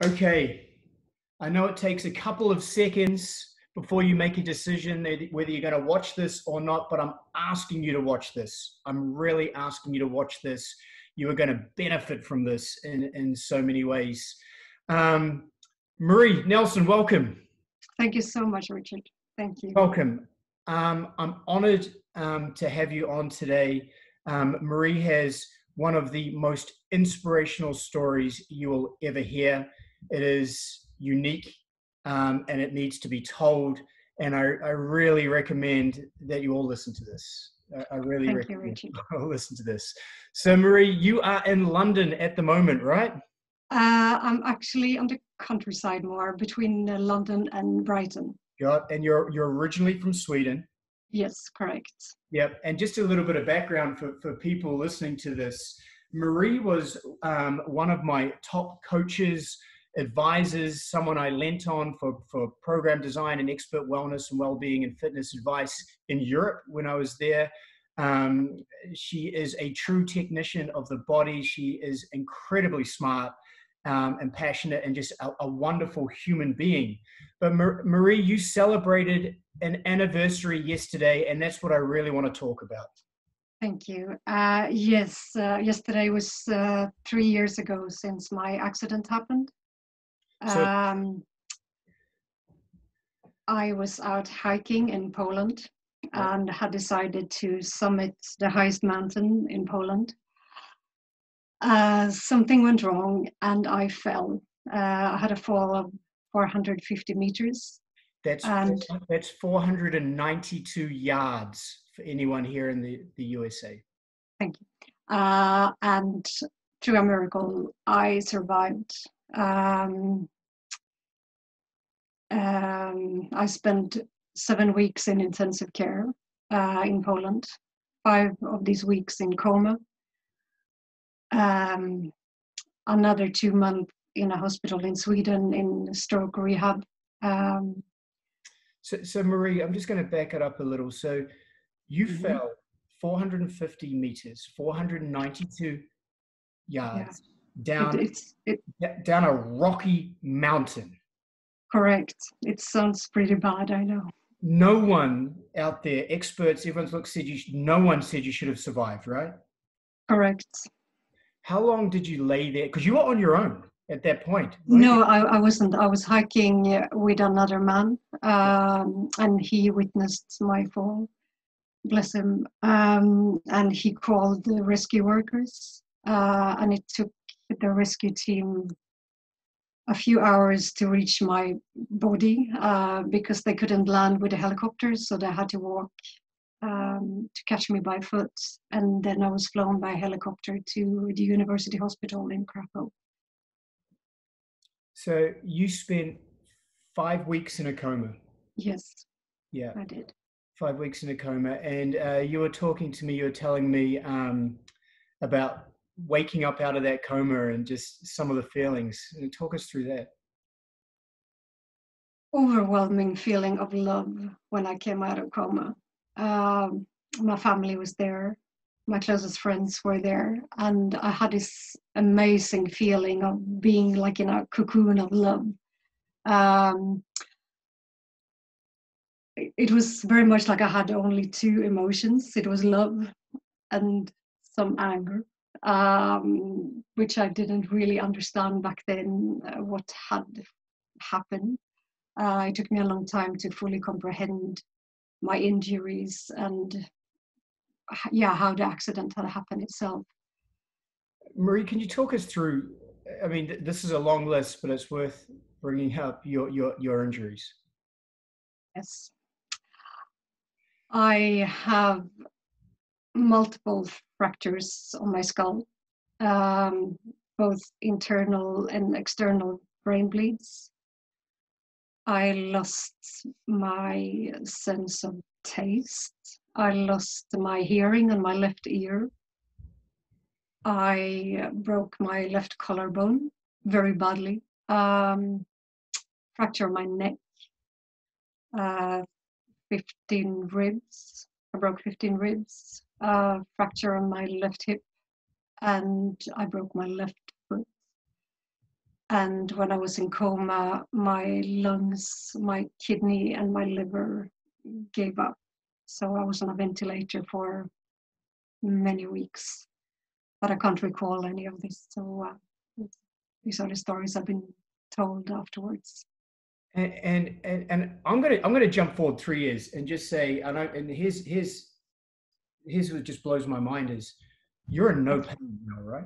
Okay, I know it takes a couple of seconds before you make a decision whether you're going to watch this or not, but I'm asking you to watch this. I'm really asking you to watch this. You are going to benefit from this in so many ways. Marie, Nilsson, welcome. Thank you so much, Richard. Thank you. Welcome. I'm honored to have you on today. Marie has one of the most inspirational stories you will ever hear. It is unique and it needs to be told. And I really recommend that you all listen to this. I really recommend you all listen to this. So Marie, you are in London at the moment, right? I'm actually on the countryside more between London and Brighton. And you're originally from Sweden? Yes, correct. Yep. And just a little bit of background for people listening to this. Marie was one of my top coaches, advisors, someone I lent on for program design and expert wellness and well-being and fitness advice in Europe when I was there. She is a true technician of the body. She is incredibly smart and passionate and just a wonderful human being. But Marie, you celebrated an anniversary yesterday, and that's what I really want to talk about. Thank you. Yes, yesterday was 3 years ago since my accident happened. I was out hiking in Poland and had decided to summit the highest mountain in Poland. Something went wrong and I fell. I had a fall of 450 meters. That's 492 yards for anyone here in the USA. Thank you. And through a miracle, I survived. I spent 7 weeks in intensive care in Poland, 5 of these weeks in coma. Another 2 months in a hospital in Sweden in stroke rehab. So Marie, I'm just going to back it up a little. So you fell 450 meters, 492 yards down a rocky mountain. Correct. It sounds pretty bad, I know. No one out there, experts, everyone's said no one said you should have survived, right? Correct. How long did you lay there? Because you were on your own at that point. No, I wasn't. I was hiking with another man, and he witnessed my fall. Bless him. And he called the rescue workers, and it took the rescue team a few hours to reach my body because they couldn't land with the helicopters, so they had to walk to catch me by foot. And then I was flown by helicopter to the university hospital in Krakow. So you spent 5 weeks in a coma? Yes. Yeah, I did. 5 weeks in a coma. And you were talking to me, you were telling me about waking up out of that coma and just some of the feelings. Talk us through that. Overwhelming feeling of love when I came out of coma. My family was there. My closest friends were there. And I had this amazing feeling of being like in a cocoon of love. It was very much like I had only 2 emotions. It was love and some anger, which I didn't really understand back then what had happened. It took me a long time to fully comprehend my injuries and how the accident had happened itself. Marie, can you talk us through, I mean, this is a long list, but it's worth bringing up your injuries. Yes. I have multiple fractures on my skull, both internal and external brain bleeds. I lost my sense of taste. I lost my hearing on my left ear. I broke my left collarbone very badly. Fractured my neck. 15 ribs. I broke 15 ribs. Fracture on my left hip. And I broke my left foot. And when I was in coma, my lungs, my kidney, and my liver gave up. So I was on a ventilator for many weeks, but I can't recall any of this. So these are the stories I've been told afterwards. And I'm gonna jump forward 3 years and just say, and here's what just blows my mind is you're in no pain now, right?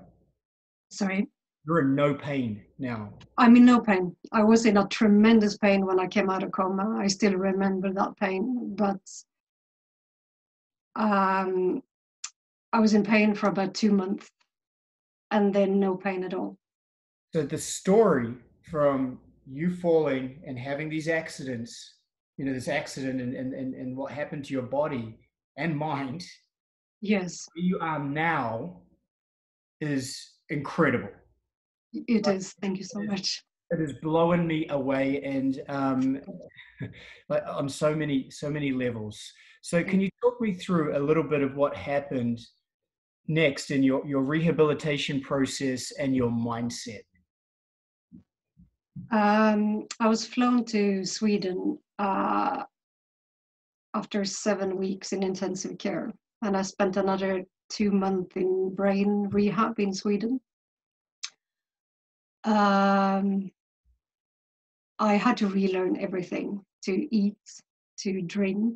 Sorry? You're in no pain now. I'm in no pain. I was in a tremendous pain when I came out of coma. I still remember that pain, but I was in pain for about 2 months and then no pain at all. So the story from you falling and having these accidents, this accident and what happened to your body and mind, Yes, where you are now is incredible. it is. Thank you so much. It is blowing me away, and like on so many levels. So can you talk me through a little bit of what happened next in your rehabilitation process and your mindset? I was flown to Sweden after 7 weeks in intensive care, and I spent another 2 months in brain rehab in Sweden. I had to relearn everything: to eat, to drink,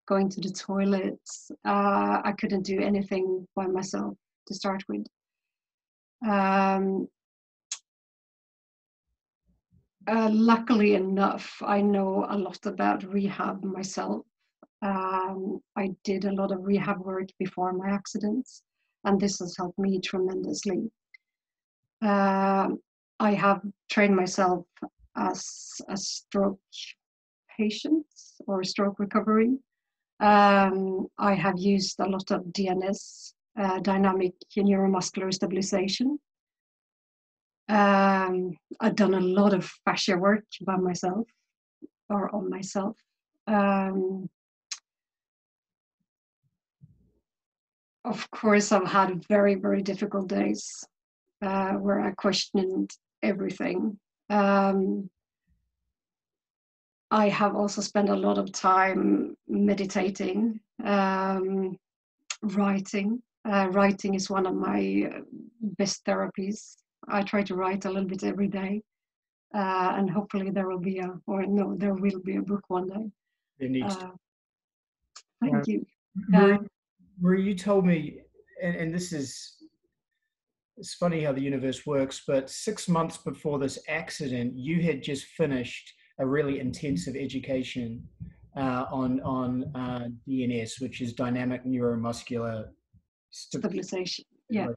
going to the toilet. I couldn't do anything by myself to start with. Luckily enough, I know a lot about rehab myself. I did a lot of rehab work before my accidents, and this has helped me tremendously. I have trained myself as a stroke patient or stroke recovery. I have used a lot of DNS, dynamic neuromuscular stabilization. I've done a lot of fascia work by myself or on myself. Of course, I've had very, very difficult days where I questioned everything. I have also spent a lot of time meditating, writing. Writing is one of my best therapies. I try to write a little bit every day, and hopefully there will be a book one day. There needs to. Thank you. Marie, you told me, and this is, it's funny how the universe works, but 6 months before this accident, you had just finished a really intensive education on DNS, which is dynamic neuromuscular stabilization. Yeah.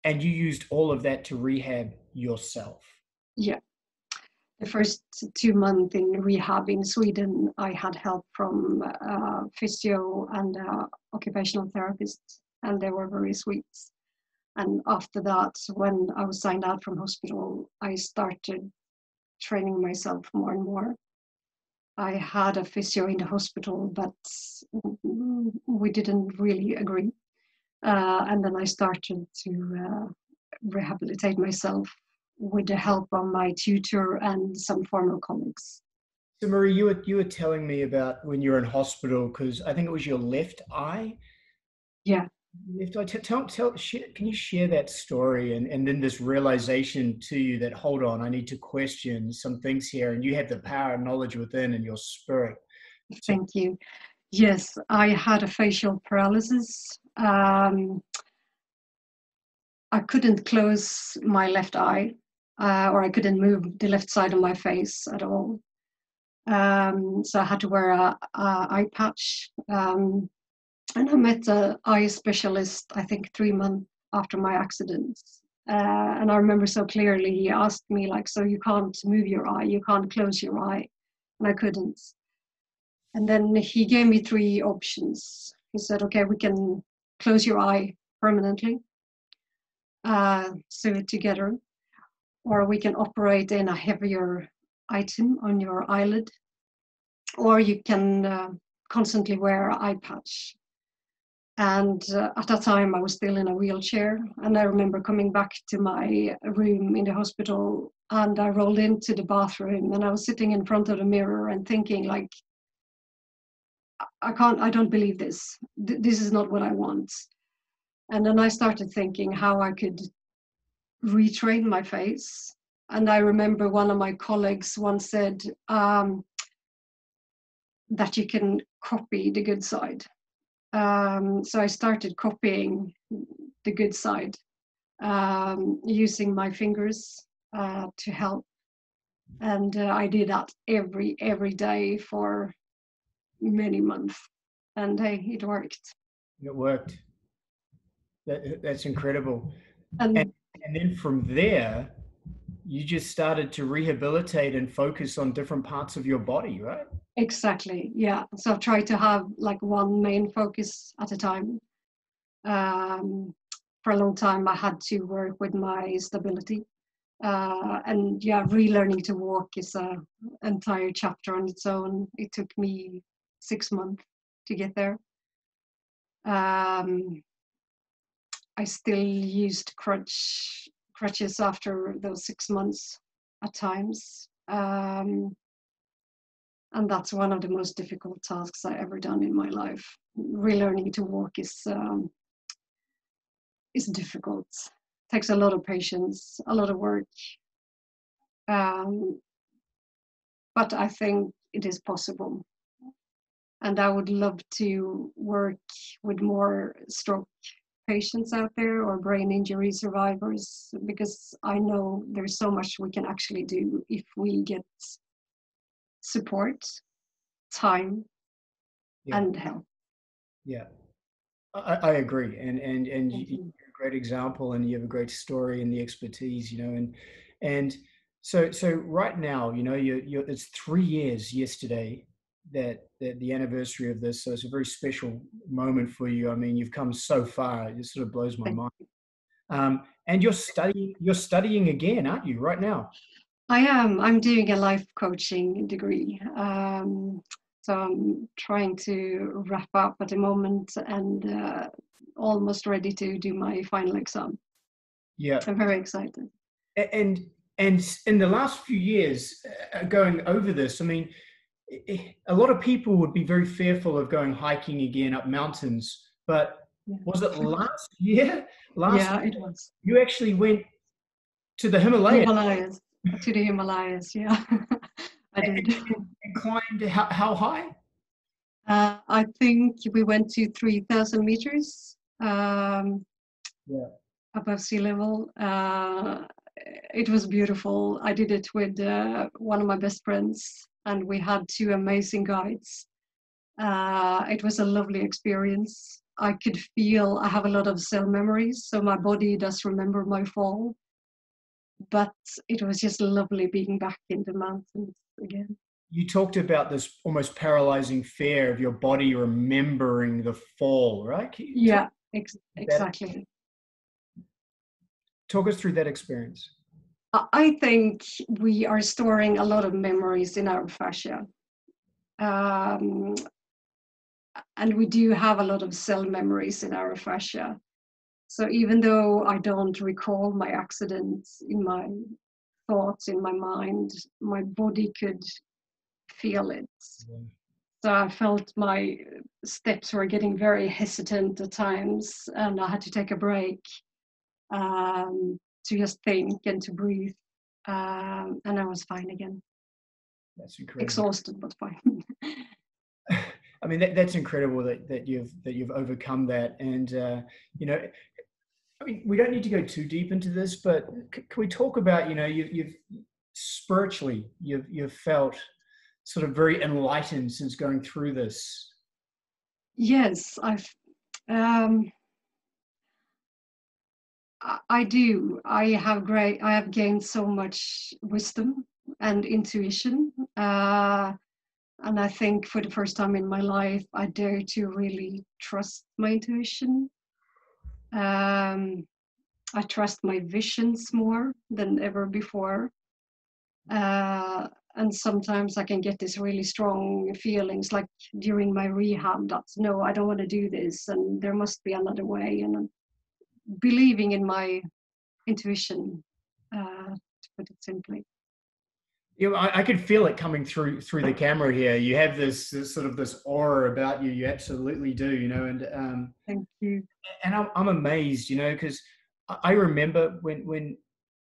And you used all of that to rehab yourself. Yeah. The first 2 months in rehab in Sweden, I had help from physio and occupational therapists, and they were very sweet. And after that, when I was signed out from hospital, I started training myself more and more. I had a physio in the hospital, but we didn't really agree. And then I started to rehabilitate myself with the help of my tutor and some former colleagues. So Marie, you were telling me about when you were in hospital, because I think it was your left eye. Yeah. Left eye. Can you share that story and then this realization to you that, hold on, I need to question some things here, and you have the power and knowledge within and your spirit. Thank you. Yes, I had a facial paralysis. I couldn't close my left eye, or I couldn't move the left side of my face at all. So I had to wear a eye patch. And I met an eye specialist, I think 3 months after my accident. And I remember so clearly, he asked me, like, so you can't move your eye, you can't close your eye. And I couldn't. And then he gave me 3 options. He said, okay, we can close your eye permanently, sew it together, or we can operate in a heavier item on your eyelid, or you can constantly wear an eye patch. And at that time, I was still in a wheelchair. And I remember coming back to my room in the hospital, and I rolled into the bathroom, and I was sitting in front of the mirror and thinking, like, I don't believe this. This is not what I want. And then I started thinking how I could retrain my face. And I remember one of my colleagues once said that you can copy the good side. So I started copying the good side, using my fingers to help. And I did that every day for many months. And hey, it worked. It worked. That's incredible. And And then from there, you just started to rehabilitate and focus on different parts of your body, right? exactly, yeah. So I try to have like one main focus at a time. For a long time, I had to work with my stability. And yeah, relearning to walk is an entire chapter on its own. It took me 6 months to get there. I still used crutches after those 6 months at times. And that's one of the most difficult tasks I ever done in my life. Relearning to walk is difficult. It takes a lot of patience, a lot of work. But I think it is possible. And I would love to work with more stroke patients out there or brain injury survivors, because I know there's so much we can actually do if we get support, time, and help. Yeah, I agree. And you're a great example, and you have a great story and the expertise, and so right now, it's 3 years yesterday that the anniversary of this. So it's a very special moment for you. I mean, you've come so far. It just sort of blows my mind. And you're studying again, aren't you, right now? I am. I'm doing a life coaching degree. So I'm trying to wrap up at the moment and almost ready to do my final exam. Yeah. I'm very excited. And in the last few years, going over this, I mean, a lot of people would be very fearful of going hiking again up mountains, but was it last year? Yeah, it was. You actually went to the Himalayas. To the Himalayas, yeah. I did. And climbed how high? I think we went to 3,000 meters above sea level. It was beautiful. I did it with one of my best friends, and we had 2 amazing guides. It was a lovely experience. I could feel I have a lot of cell memories, so my body does remember my fall. But it was just lovely being back in the mountains again. You talked about this almost paralyzing fear of your body remembering the fall, right? Yeah, exactly. Talk us through that experience. I think we are storing a lot of memories in our fascia. And we do have a lot of cell memories in our fascia. So even though I don't recall my accident in my thoughts, in my mind, my body could feel it. Yeah. So I felt my steps were getting very hesitant at times, and I had to take a break to just think and to breathe. And I was fine again. That's incredible. Exhausted, but fine. I mean, that's incredible that you've overcome that. And I mean, we don't need to go too deep into this, but can we talk about, you've spiritually, you've felt sort of very enlightened since going through this? Yes, I do. I have gained so much wisdom and intuition. And I think for the first time in my life, I dare to really trust my intuition. I trust my visions more than ever before. and sometimes I can get this really strong feelings, like during my rehab, that's no, I don't want to do this, and there must be another way, and believing in my intuition, to put it simply. You know, I could feel it coming through the camera here. You have this sort of this aura about you. You absolutely do, you know, and Thank you. and I'm amazed, you know, because I remember when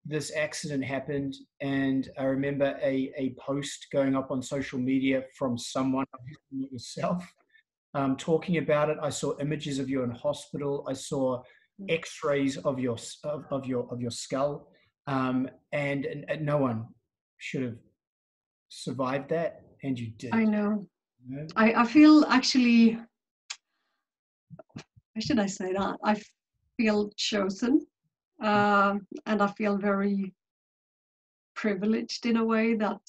this accident happened, and I remember a post going up on social media from someone, yourself, talking about it. I saw images of you in hospital. I saw X-rays of your skull, and no one should have survived that, and you did. I know. You know? I feel actually, how should I say that? I feel chosen, and I feel very privileged in a way that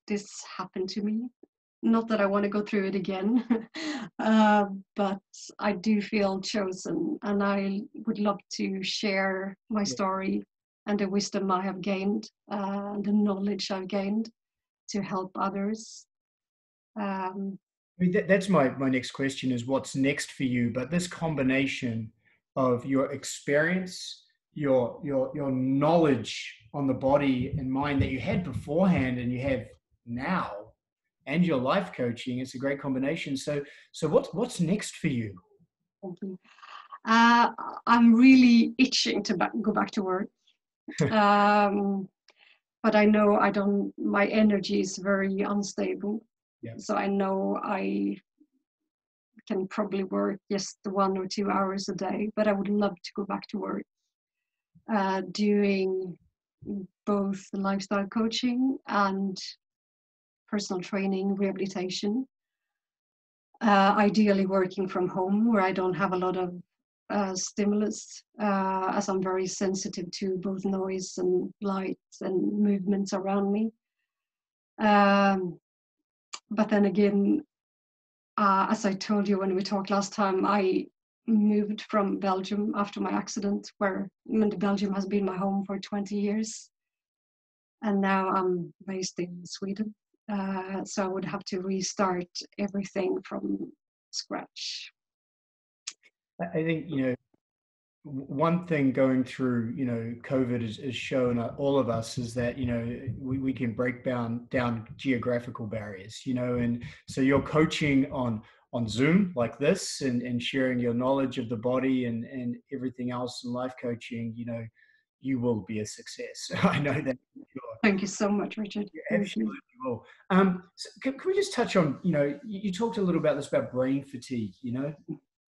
this happened to me. Not that I want to go through it again, but I do feel chosen, and I would love to share my story and the wisdom I have gained, the knowledge I've gained to help others. I mean, that's my next question is what's next for you? But this combination of your experience, your knowledge on the body and mind that you had beforehand and you have now, and your life coaching, it's a great combination. So what's next for you? Thank you. I'm really itching to go back to work. But I know I don't, my energy is very unstable. Yeah. So I know I can probably work just 1 or 2 hours a day, but I would love to go back to work, doing both lifestyle coaching and personal training, rehabilitation. Ideally working from home where I don't have a lot of stimulus, as I'm very sensitive to both noise and light and movements around me. But then again, as I told you when we talked last time, I moved from Belgium after my accident, where Belgium has been my home for 20 years. And now I'm based in Sweden. So I would have to restart everything from scratch. I think, you know, one thing going through, you know, COVID has shown all of us is that, you know, we can break down geographical barriers, you know, and so you're coaching on Zoom like this and sharing your knowledge of the body and everything else in life coaching, you know, you will be a success. I know that. Sure. Thank you so much, Richard. You absolutely will. So can we just touch on, you know, you talked a little about this, about brain fatigue, you know,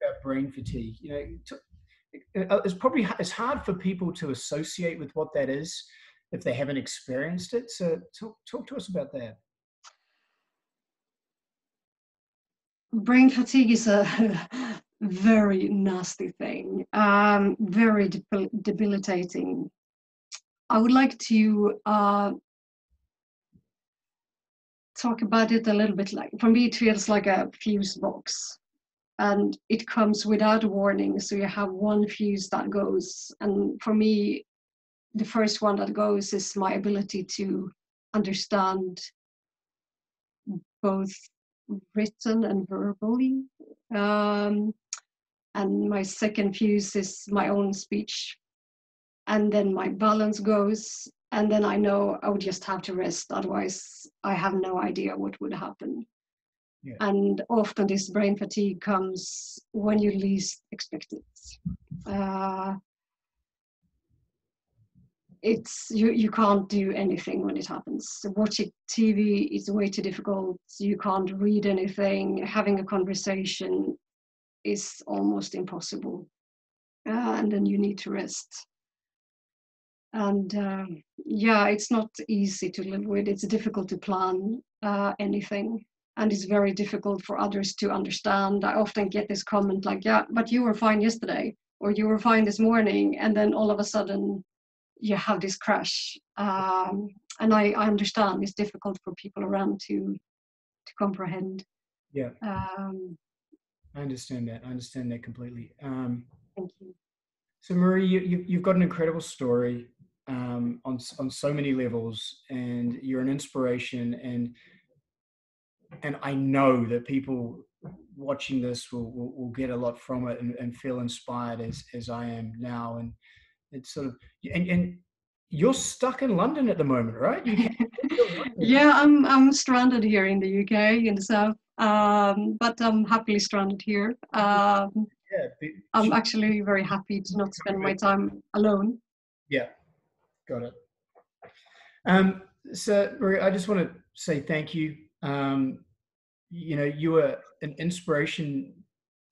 about brain fatigue, you know, it's hard for people to associate with what that is if they haven't experienced it. So talk to us about that. Brain fatigue is a very nasty thing, very debilitating. I would like to talk about it a little bit. Like, for me, it feels like a fuse box. And it comes without warning. So you have one fuse that goes. And for me, the first one that goes is my ability to understand both written and verbally. And my second fuse is my own speech. And then my balance goes. And then I know I would just have to rest. Otherwise, I have no idea what would happen. Yeah. And often this brain fatigue comes when you least expect it. It's you can't do anything when it happens. Watching TV is way too difficult. You can't read anything. Having a conversation is almost impossible. And then you need to rest. And yeah, it's not easy to live with. It's difficult to plan anything. And it's very difficult for others to understand. I often get this comment like, yeah, but you were fine yesterday, or you were fine this morning. And then all of a sudden you have this crash. And I understand it's difficult for people around to comprehend. Yeah. I understand that. I understand that completely. Thank you. So Marie, you've got an incredible story. on so many levels, and you're an inspiration. And I know that people watching this will get a lot from it and feel inspired as I am now. And it's sort of, and you're stuck in London at the moment, right? You can't Yeah, I'm stranded here in the UK in the south, but I'm happily stranded here. yeah, I'm actually very happy to not spend my time alone. yeah, got it. So Maria, I just want to say thank you. You know, you were an inspiration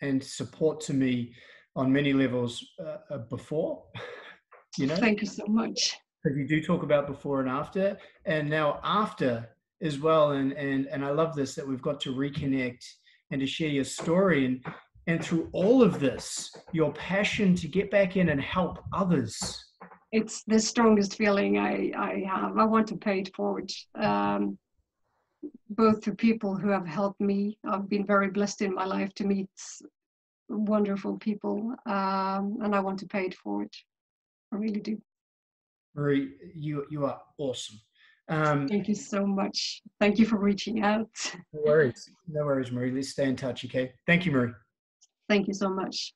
and support to me on many levels before, you know, Thank you so much. because you do talk about before and after, and now after as well. And I love this, that we've got to reconnect and to share your story, and through all of this, your passion to get back in and help others. It's the strongest feeling I have. I want to pay it forward. Both to people who have helped me. I've been very blessed in my life to meet wonderful people, and I want to pay it forward. I really do. Marie, you are awesome. Thank you so much. Thank you for reaching out. No worries. No worries, Marie. Let's stay in touch, okay? Thank you, Marie. Thank you so much.